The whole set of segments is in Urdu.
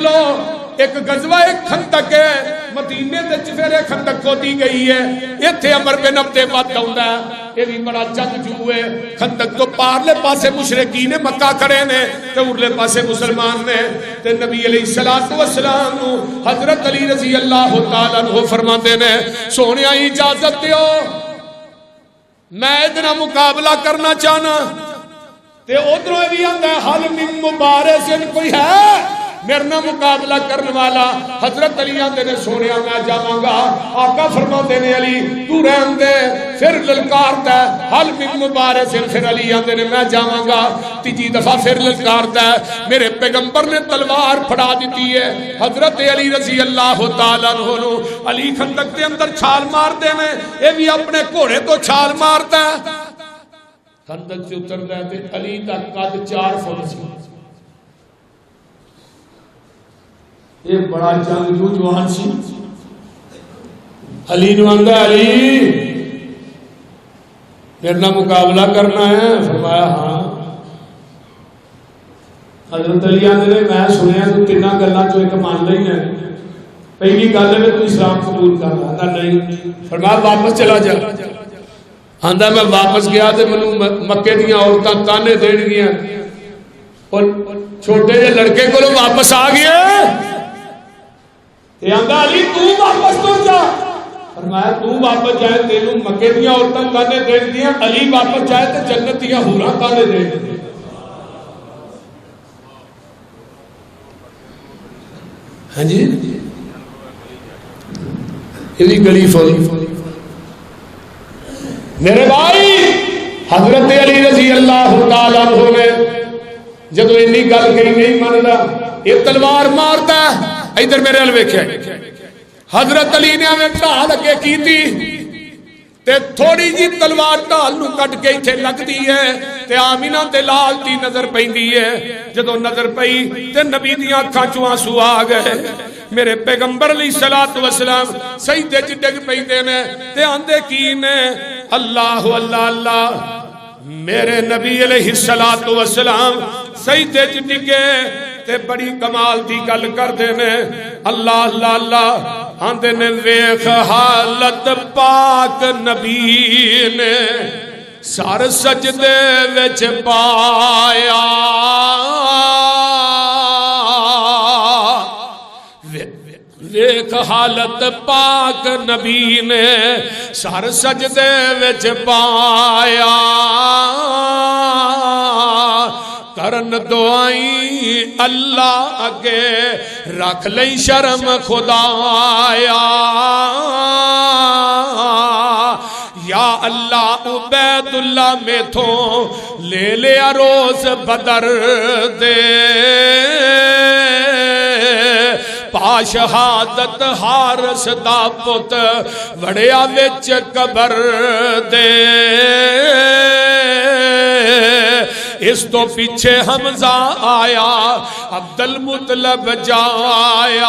لو ایک غزوہ ایک خندق ہے مدینے دے چفیرے خندق کھودی گئی ہے ایتھے عمر بن عبد ود آوندا ہے یہ بھی بڑا جنگجو ہے خندق تو پارلے پاسے مشرکین مکہ کھڑے نے تے ارلے پاسے مسلمان نے تے نبی علیہ الصلوۃ والسلام نو حضرت علی رضی اللہ تعالی عنہ فرماندے نے سونیا اجازت دیو میں ادنا مقابلہ کرنا چاہنا تے ادھروں بھی آندا ہے حل من مبارزن کوئی ہے میرے نہ مقابلہ کرنے والا حضرت علی آندے نے سونیا میں جاواں گا آقا فرماندے نے علی تو رہن دے پھر للکارتا ہے حل من مبارزن پھر علی آندے نے میں جاواں گا تیجی دفعہ پھر للکارتا ہے میرے پیغمبر نے تلوار پھڑا دیتی ہے حضرت علی رضی اللہ تعالیٰ عنہ نو علی خندق دے اندر چھال مار دے میں اے بھی اپنے گھوڑے تو چھال مارتا ہے خندق سے اترتا ہے تے علی دا قد 4 فٹ سی یہ بڑا جنگجو جوان سی علی نو آندا علی میرے نہ مقابلہ کرنا ہے فرمایا ہاں حضرت علی آندے نے میں سنیا تو تیناں گلاں چوں ایک مان لئی ہے پہلی گل ہے تو اسلام قبول کر لا نہیں فرمایا واپس چلا جا آندا میں واپس گیا تے مینوں مکے دیاں عورتاں تانے دین گیاں اور چھوٹے جے لڑکے کولوں واپس آ گئے تے آندا علی تو واپس تو جا فرمایا تو واپس جائے تینوں مکے دیاں عورتاں تانے دین گیاں علی واپس جائے تے جنت دیاں حوراں تانے دین گیاں ہاں جی یہ گلی فولی میرے بھائی حضرت علی رضی اللہ تعالیٰ عنہ نے جدو انی گل کہی نہیں مننا یہ تلوار مارتا ہے ادھر میرے الوے کیا حضرت علی نے ہمیں ڈھال اگے کی تھی تے تھوڑی جی تلوار ڈھال نو کٹ کے ایتھے لگ دی ہے تے آمینہ تے لال دی نظر پیندی ہے جدو نظر پئی تے نبی دیاں اکھاں چوں آنسو آ گئے میرے پیغمبر علیہ الصلوۃ والسلام سجدے چ ڈگ پیندے نے تے آندے کی نے اللہ اللہ اللہ میرے نبی علیہ الصلوۃ والسلام سجدے چ ڈگے تے بڑی کمال دی گل کردے نے اللہ اللہ اللہ آندے نے ویکھ حالت پاک نبی نے سر سجدے وچ پایا ویکھ حالت پاک نبی نے سر سجدے وچ پایا کرن دعائی اللہ اگے رکھ لئی شرم خدایا یا اللہ عبید اللہ میں تھو لے لیا روز بدر دے پا شہادت حارس دا پت وڑیا وچ قبر دے اس تو پیچھے حمزہ آیا عبد المطلب جایا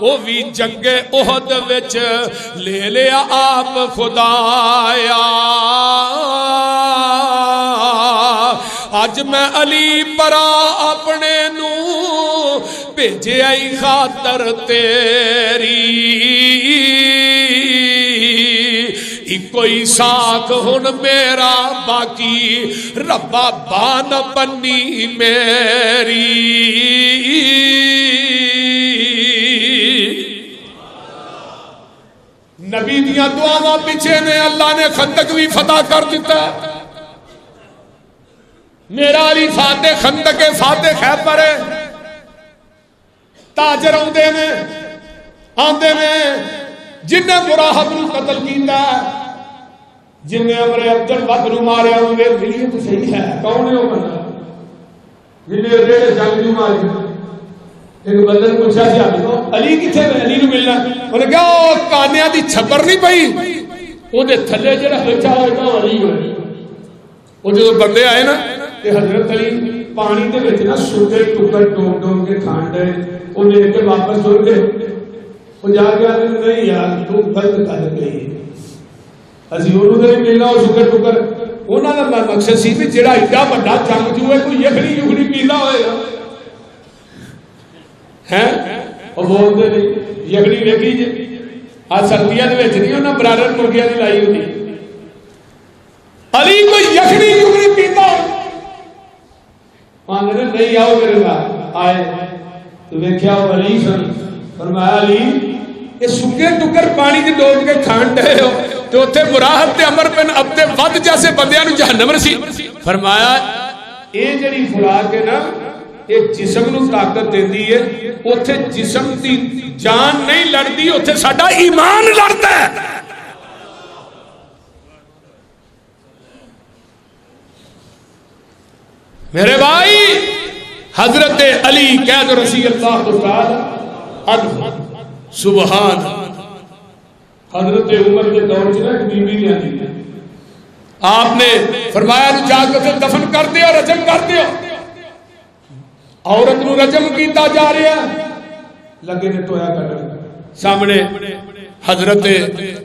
وہ بھی جنگ احد وچ لے لیا آپ خدایا آج میں علی پرا اپنے نو بھیجے آئی خاطر تیری کوئی ساکھ ہن میرا باقی ربا بان بنی میری نبی دیاں دعاواں پیچھے نے اللہ نے خندق بھی فتح کر دیتا ہے میرا علی فاتح خندق فاتح خیبر ہے تاجر آندے نے جن نے مراحب نو قتل کیتا جن نے امر عبد الود نو ماریا ہوں گے ملیے تو صحیح ہے کون ہے وہ بندہ جن نے ریڑے جنگجو ماری ایک بندے نے پوچھا سی علی کتنے میں علی نو ملنا انہوں نے کہا کانیاں دی چھپر نہیں پئی وہ دے تھلے جڑا بچا ہوئے علی ہوئے وہ جو بندے آئے نا کہ حضرت علی پانی دے وچ نا سوٹے ٹکر ٹوک ٹوک کے کھانڈے وہ لے کے واپس ہو گئے وہ جا کے آدھے نہیں یار تو غلط کر گئی اسی انہوں نے ملنا وہ سکر ٹکر انہوں نے مقصد سی بھی جڑا ایڈا بڑا جنگجو ہے کوئی یخنی یخنی پیلا ہوئے گا ہیں وہ بولتے نہیں یخنی ویکھی جی آ سردیاں نہیں انہیں برادر مرغیاں کی لائی ہوتی علی کوئی یخنی کیوں نہیں پیتا آدھے نہیں آؤ میرے نال آئے تو ویکھیا وہ علی سن فرمایا علی یہ سکے ٹکر پانی چ ڈوب کے کھان ڈے ہو تو اتنے مراحت تے عمر بن عبد ود جیسے بندیاں نو جہنم رسی فرمایا یہ جڑی خوراک ہے نا یہ جسم نو طاقت دیندی ہے اوتھے جسم دی جان نہیں لڑدی اوتھے ساڈا ایمان لڑدا ہے میرے بھائی حضرت علی قید رضی اللہ تعالی عنہ سبحان حضرت عمر کے دور چ ایک بی بی نے آپ نے فرمایا جا کے دفن کر دیا رجم کر دیا عورت نو رجم کیتا جا رہا لگے نے ٹویا کر سامنے حضرت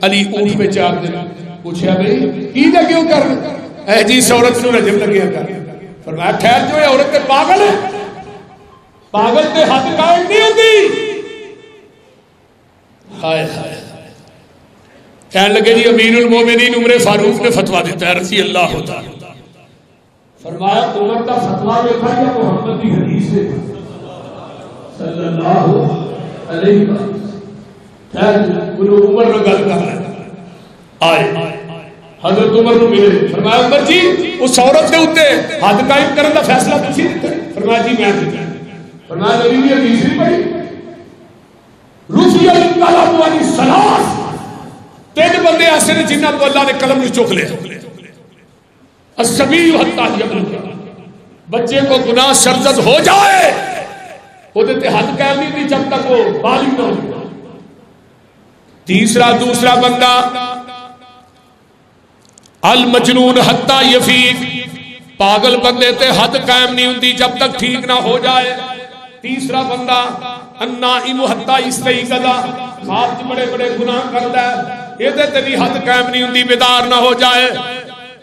علی اونٹ پہ چار دے پوچھا بھائی کی دے کیوں کر اے جی عورت نو رجم لگیا کر فرمایا ٹھہر جو عورت پاگل ہے پاگل تے حد قائم نہیں ہوتی ہائے ہائے کہنے لگے جی امین المومنین عمر فاروق نے فتویٰ دیتا ہے رضی اللہ تعالی فرمایا عمر کا فتویٰ دیکھا یا محمد کی حدیث سے صلی اللہ علیہ وسلم عمر نے گل کر رہا ہے آئے حضرت عمر نے ملے فرمایا عمر جی اس عورت کے اوتے حد قائم کرنے کا فیصلہ تسی دیتا فرمایا جی میں دیتا فرمایا نبی کی حدیث نہیں پڑھی رفی القلم عن الثلاث تین بندے ایسے نے جنہاں کو اللہ نے قلم چوک لیا الصبی حتی یبلغ بچے کو گناہ سرزد ہو جائے وہ دیتے حد قائم نہیں تھی جب تک وہ بالغ نہ ہو دوسرا بندہ المجنون حتی یفیق پاگل بندے تے حد قائم نہیں ہوتی جب تک ٹھیک نہ ہو جائے تیسرا بندہ النائم حتی یستیقظ خواب چ بڑے بڑے گناہ کرتا ہے یہ تے بھی حد قائم نہیں ہوتی بیدار نہ ہو جائے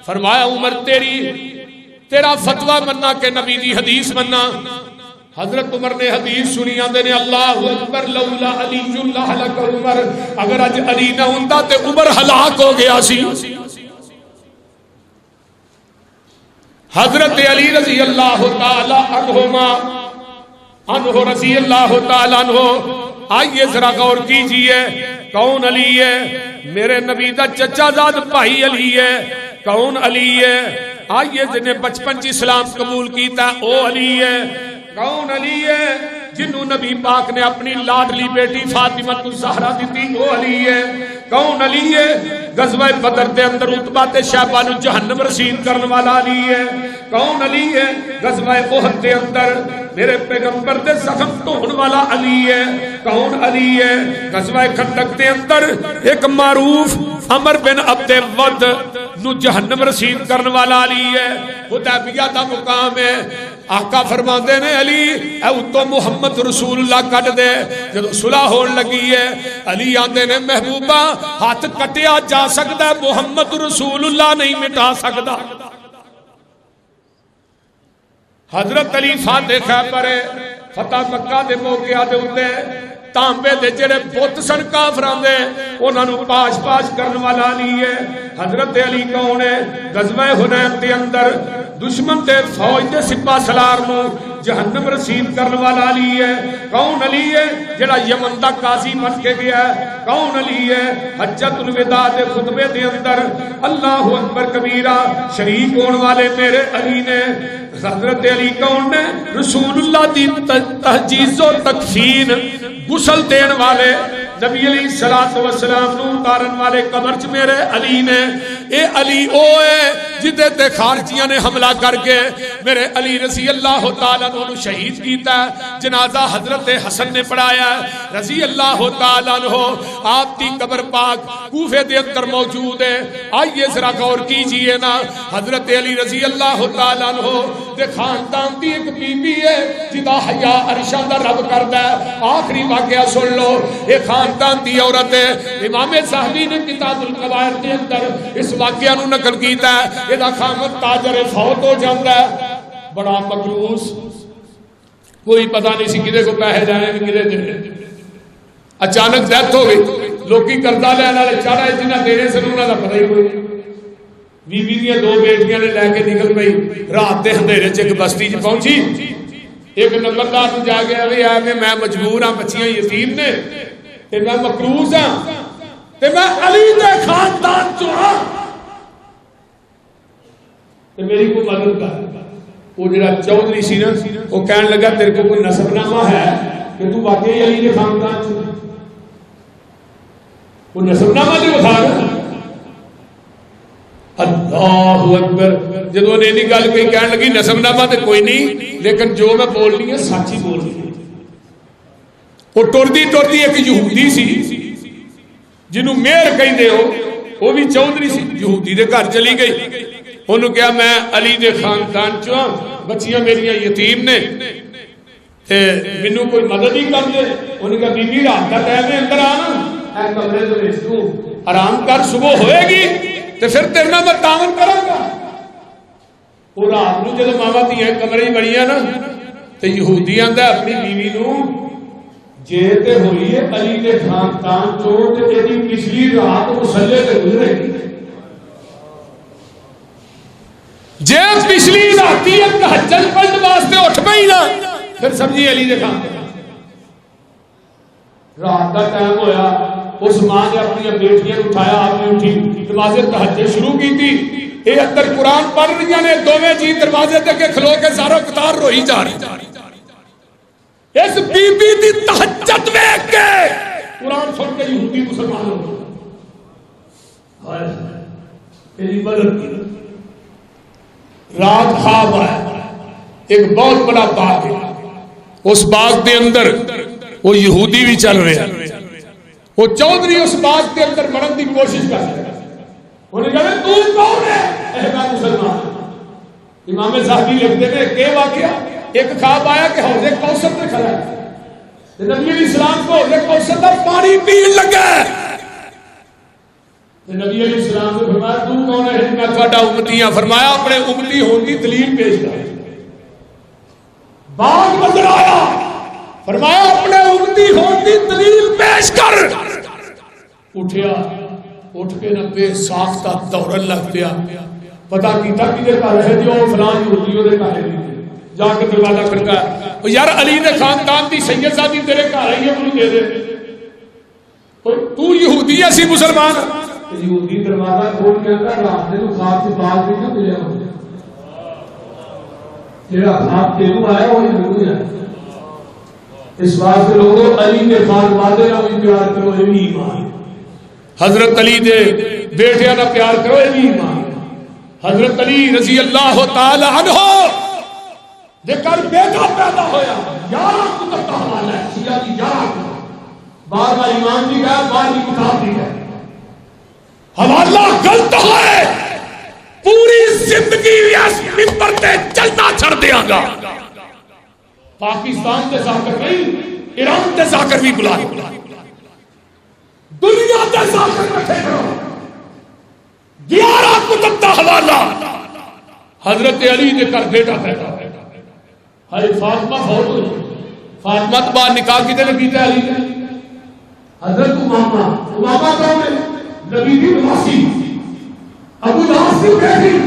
فرمایا عمر تیرا فتویٰ مننا کہ نبی دی حدیث مننا حضرت عمر نے حدیث سنی آندے نے اللہ اکبر لولا علی لہلک عمر اگر اج علی نہ ہوندا تے عمر ہلاک ہو گیا سی حضرت علی رضی اللہ تعالی عنہ رضی اللہ تعالی عنہ آئیے ذرا غور کیجئے کون علی ہے میرے نبی دا چچا زاد بھائی علی ہے کون علی ہے آئیے جنہیں بچپن چ اسلام قبول کیتا او علی ہے کون علی ہے جنہوں نبی پاک نے اپنی لاڈلی بیٹی فاطمہ الزہرا دیتی وہ علی ہے کون علی ہے غزوہ بدر دے اندر عتبہ تے شیبہ نو جہنم رسید کرنے والا علی ہے کون علی ہے غزوہ احد دے اندر میرے پیغمبر دے زخم دھون والا علی ہے کون علی ہے غزوہ خندق دے اندر ایک معروف عمر بن عبد ود نو جہنم رسید کرنے والا علی ہے حدیبیہ دا مقام ہے آقا فرماندے نے علی اے اتو محمد رسول اللہ کٹ دے جب صلح ہون لگی ہے علی آندے نے محبوبہ ہاتھ کٹیا جا سکتا ہے محمد رسول اللہ نہیں مٹا سکتا حضرت علی فاتح خیبر فتح مکہ دے موقعہ دے ہوتے تانبے دے جڑے بت سن کافراں دے انہاں نو پاش پاش کرن والا علی ہے حضرت علی کون ہے غزوہ حنین دے اندر دشمن دے فوج دے سپاہ سالار نو جہنم رسید کرن والا علی ہے کون علی ہے جڑا یمن دا قاضی بن کے گیا ہے کون علی ہے حجۃ الوداع دے خطبے دے اندر اللہ اکبر کبیرہ شریک ہون والے میرے علی نے حضرت علی کون نے رسول اللہ دی تہجیز و تکفین غسل دین والے نبی علیہ السلام نو اتارن والے قبر چ میرے علی نے اے علی او ہے جدے تے خارجیاں نے حملہ کر کے میرے علی رضی اللہ تعالیٰ عنہ شہید کیتا ہے جنازہ حضرت حسن نے پڑھایا ہے رضی اللہ تعالیٰ عنہ آپ دی قبر پاک کوفے دے اندر موجود ہے آئیے ذرا غور کیجئے نا حضرت علی رضی اللہ تعالیٰ عنہ دے خاندان دی ایک بی بی ہے جدا حیا عرشاں دا رب کردا ہے آخری واقعہ سن لو اے خاندان دی عورت ہے امام زاہبی نے کتاب القبائر دے اندر اس واقعہ نو نقل کیتا ہے یہ خامد تاجر فوت ہو جاتا ہے بڑا مقروض کوئی پتہ نہیں سی کدے کو پیسے لینے کدے دینے. اچانک ڈیتھ ہو گئی, لوکی قرضہ لین والے چڑھ آئے جنہیں دینے سے انہوں کا پتہ ہی کوئی. بیوی دیا 2 بیٹیاں نے لے کے نکل پئی, رات کے اندھیرے چ ایک بستی چ پہنچی. ایک نمبردار تو جا گیا بھی آ میں مجبور ہاں, بچیاں یتیم نے تے میں مقروض ہاں تے میں علی دے خاندان چوں ہاں تے میری کو مدد کر. وہ جڑا چودھری سی نا وہ کہنے لگا تیرے کو کوئی نسب نامہ ہے کہ تو واقعی علی دے خاندان چوں؟ وہ نسب نامہ دے بتا رہا. اللہ اکبر. جدو نے نہیں گل کہی کہنے لگی نسب نامہ تے کوئی نہیں, لیکن جو میں بولنی ہے سچ ہی بولنی ہے. وہ ٹردی ٹردی ایک یہودی سی جنہوں مہر کہندے ہو, وہ بھی چودھری سی, یہودی دے گھر چلی گئی. انہوں کہا میں علی دے خاندان چوں, بچیاں میریاں یتیم نے تے مینوں کوئی مدد ہی کر دے. انہوں کہا بی بی رات کا ٹائم ہے, اندر آنا اے کمرے دے وچ تو آرام کر, صبح ہوئے گی تے پھر تیرے نال میں تعاون کراں گا. وہ رات نو جدوں ماواں دھیاں کمرے بڑیاں نا تے یہودی آندا اپنی بیوی نو جے تے ہوئی ہے علی دے خاندان چوں تے ایدی پچھلی رات مصلی تے گزرے گی. جے پچھلی راتی تہجد پڑھن واسطے اٹھ پئی نا پھر سمجھی علی دے خاندان. رات کا ٹائم ہویا, اس ماں نے اپنی بیٹیاں اٹھایا, آپ نے اٹھی نماز تہجد شروع کی تھی. یہ اندر قرآن پڑھ رہی نے, دوویں جی دروازے تے کے کھلو کے زارو قطار روئی جا رہی. اس بی بی دی تہجد ویکھ کے قرآن سن کے یہودی مسلمان ہو گئے. تیری مدد کی. رات خواب آیا, ایک بہت بڑا باغ ہے, اس باغ کے اندر وہ یہودی بھی چل رہے ہیں. وہ چودھری اس باغ کے اندر بڑھن کی کوشش کر رہے ہیں. انہوں نے کہا تو کون ہے؟ اے مسلمان. امام صاحبی لکھتے ہیں کہ واقعہ ایک خواب آیا کہ حوض کوثر پہ کھڑا ہے, نبی علیہ السلام کو حوض کوثر کا پانی پین لگا. نبی علیہ السلام نے فرمایا تو کون ہے؟ میں تھوڑا امتی ہاں. فرمایا اپنے امتی ہونے کی دلیل پیش کر. باغ نظر آیا, فرمایا اپنے امتی ہونے کی دلیل پیش کر. اٹھیا, اٹھ کے نہ بے ساختہ دوڑن لگ پیا. پتا کیتا کہ دے گھر ہے جو فلان یہودیوں دے گھر ہے. جا کے دروازہ کھڑکا, یار علی دے خاندان دی سید زادی تیرے گھر آئی ہے, مجھے دے دے. تو یہودی ہے سی مسلمان. یہودی دروازہ کھول کے اندر رات نے تو خواب سے باز نہیں ملیا. جڑا خواب تینوں آیا وہی نہیں ہے. اس واسطے لوگوں علی کے خاندان نال بھی پیار کرو, یہ بھی ایمان. حضرت علی دے بیٹیاں نال پیار کرو, یہ بھی ایمان. حضرت علی رضی اللہ تعالی عنہ دے کر بیٹا پیدا ہویا, 11 کتب کا حوالہ ہے. سیاہ کی 11 بار بار ایمان بھی گیا, بار بھی کتاب بھی گیا. حوالہ غلط ہے, پوری زندگی اس منبر تے چلنا چھڑ دیاں گا. پاکستان تے ذاکر نہیں, ایران تے ذاکر بھی بلا, دنیا تے ذاکر رکھے کرو. 11 کتب کا حوالہ. حضرت علی دے کر بیٹا پیدا ہے. فاطمہ فوت ہوئی. فاطمہ تو بعد نکاح کیتے لگی تھے علی نے. حضرت امامہ, امامہ کون ہے؟ نبی کی نواسی. ابو لہب کی بیٹی,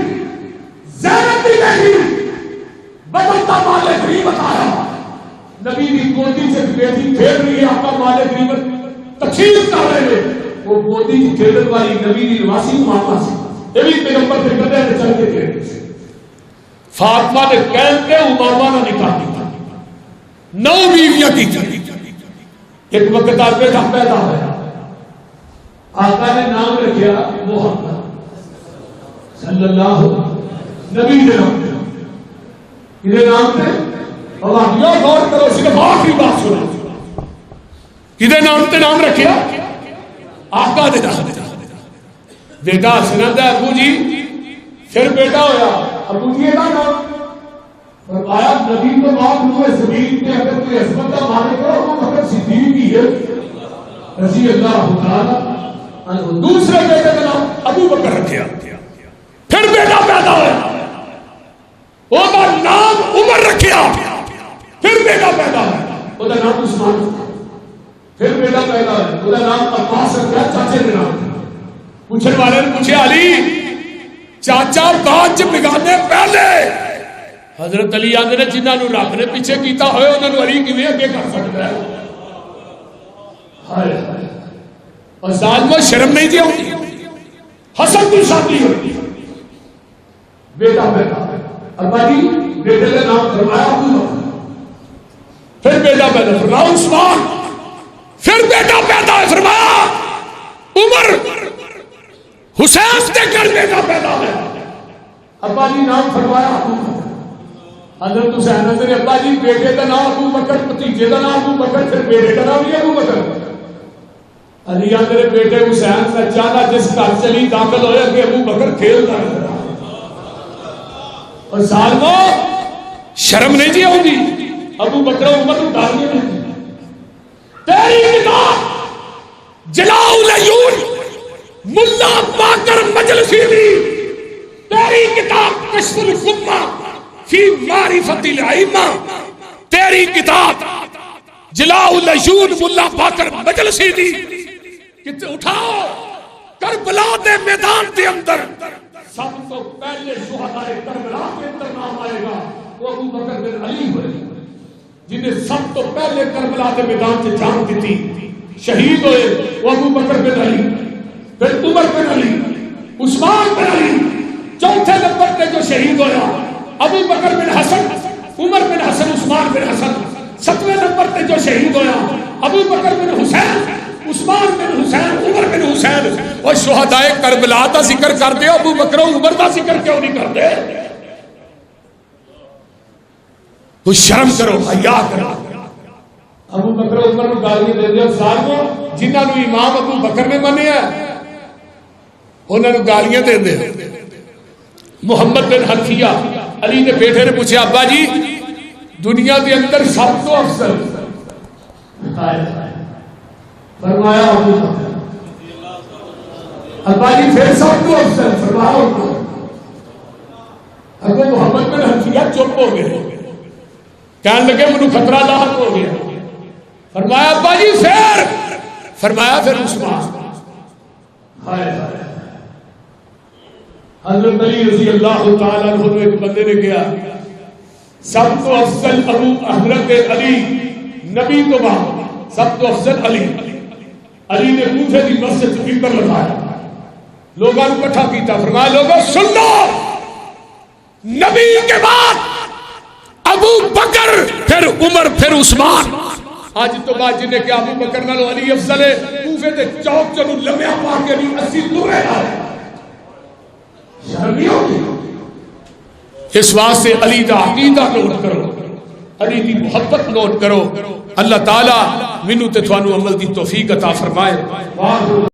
زینب کی بیٹی, بدلتا مال غریب بتایا. نبی کی گودی سے بیٹی کھیل رہی ہے, آپ کا مال غریب تقسیم کر رہے ہیں. وہ گودی کی کھیلنے والی نبی کی نواسی امامہ سے, یہ بھی پیغمبر سے کہتے ہیں چل کے کھیل. فاطمہ نے کہہ کے امامہ نے نکاح کیا, 9 بیویاں کی. ایک وقت آپ بیٹا پیدا ہوا, آقا نے نام رکھیا محمد صلی اللہ علیہ وسلم. نبی کے نام پہ, کدے نام پہ؟ اللہ یہ غور کرو, صرف آخری بات سنو. کدے نام پہ نام رکھیا؟ آقا دے نام. بیٹا سنند ہے ابو جی, پھر بیٹا ہویا ابو جی کا نام. فرمایا نبی تو بعد ہوئے زمین پہ اگر کوئی عظمت کا مالک ہو وہ مگر صدیق ہی ہے رضی اللہ تعالی. دوسرے بیٹے کا نام ابو بکر رکھیا. پھر بیٹا پیدا ہوا, وہ نام عمر رکھیا. پھر بیٹا عثمان پھر بیٹا پیدا ہے اس کا نام عباس رکھا چاچے کے نام پوچھنے والے نے پوچھا علی چاچا بعد چ بگانے پہلے حضرت علی آندے نے جنہاں نو رب نے پیچھے کیتا ہوئے انہاں نو علی کیویں اگے کر سکتا ہے ہائے اور ظالمو شرم نہیں دی ہوندی حسن کی شادی ہوئی بیٹا پیدا ابا جی بیٹے کا نام فرمایا ابو بکر پھر بیٹا پیدا فرمایا عثمان پھر بیٹا پیدا ہے فرمایا عمر حسین کے گھر بیٹا پیدا ہے ابا جی نام فرمایا ابو بکر حضرت حسین نے ابا جی بیٹے کا نام ابو بکر بھتیجے کا نام ابو بکر پھر بیٹے کا نام بھی ابو بکر علی آندے بیٹے حسین کا چالا جس گھر چلی داخل ہوئے کہ ابو بکر کھیلتا نظر اور ظالمو شرم نہیں جی ہوگی ابو بکر عمر ڈالنے نہیں تیری کتاب جلاء العیون ملا باقر مجلسی دی تیری کتاب کشف الغمہ فی معرفت الائمہ تیری کتاب جلاء العیون ملا باقر مجلسی دی کہ اٹھاؤ کربلا دے میدان دے اندر سب تو پہلے شہداء کربلا کے اندر نام آئے گا وہ ابو بکر بن علی ہوئے جنہیں سب تو پہلے کربلا کے میدان سے جان دیتی شہید ہوئے وہ ابو بکر بن علی پھر عمر بن علی عثمان بن علی چوتھے نمبر پہ جو شہید ہویا ابو بکر بن حسن عمر بن حسن عثمان بن حسن ستویں نمبر پہ جو شہید ہویا ابو بکر بن حسین عثمان بن حسین عمر بن حسین اور شہداء کربلا کا ذکر کر دے ابو بکر و عمر کا ذکر کیوں نہیں کر دے تو شرم کرو حیا کرو ابو بکر و عمر کو گالی دے دے ظالمو جنہاں نو امام ابو بکر نے منیا انہاں نو گالیاں دے دے محمد بن حنفیہ علی نے بیٹے نے پوچھا ابا جی دنیا کے اندر سب تو افضل فرمایا ابو بکر ابا جی پھر سب تو افضل فرمایا ابو محمد بن حنفیہ چپ ہو گئے کہنے لگے مجھے خطرہ لاحق ہو گیا فرمایا ابا جی پھر فرمایا پھر عثمان حضرت علی رضی اللہ تعالیٰ عنہ ایک بندے نے کیا سب تو افضل ابو حضرت علی نبی تو بعد سب تو افضل علی علی نے کوفے کی مسجد منبر لگایا لوگوں کو اکٹھا کیتا فرمایا لوگوں سن لو نبی کے بعد ابو بکر پھر عمر پھر عثمان آج تو بعد جنہیں کہ ابو بکر نالو علی افضل ہے کوفے تے چوک چنو لمحہ پا کے بھی 80 دورے آئے شرمی ہوگی اس واسطے علی دا عقیدہ نوٹ کرو علی دی محبت نوٹ کرو اللہ تعالیٰ منو تے تھوانو عمل دی توفیق عطا فرمائے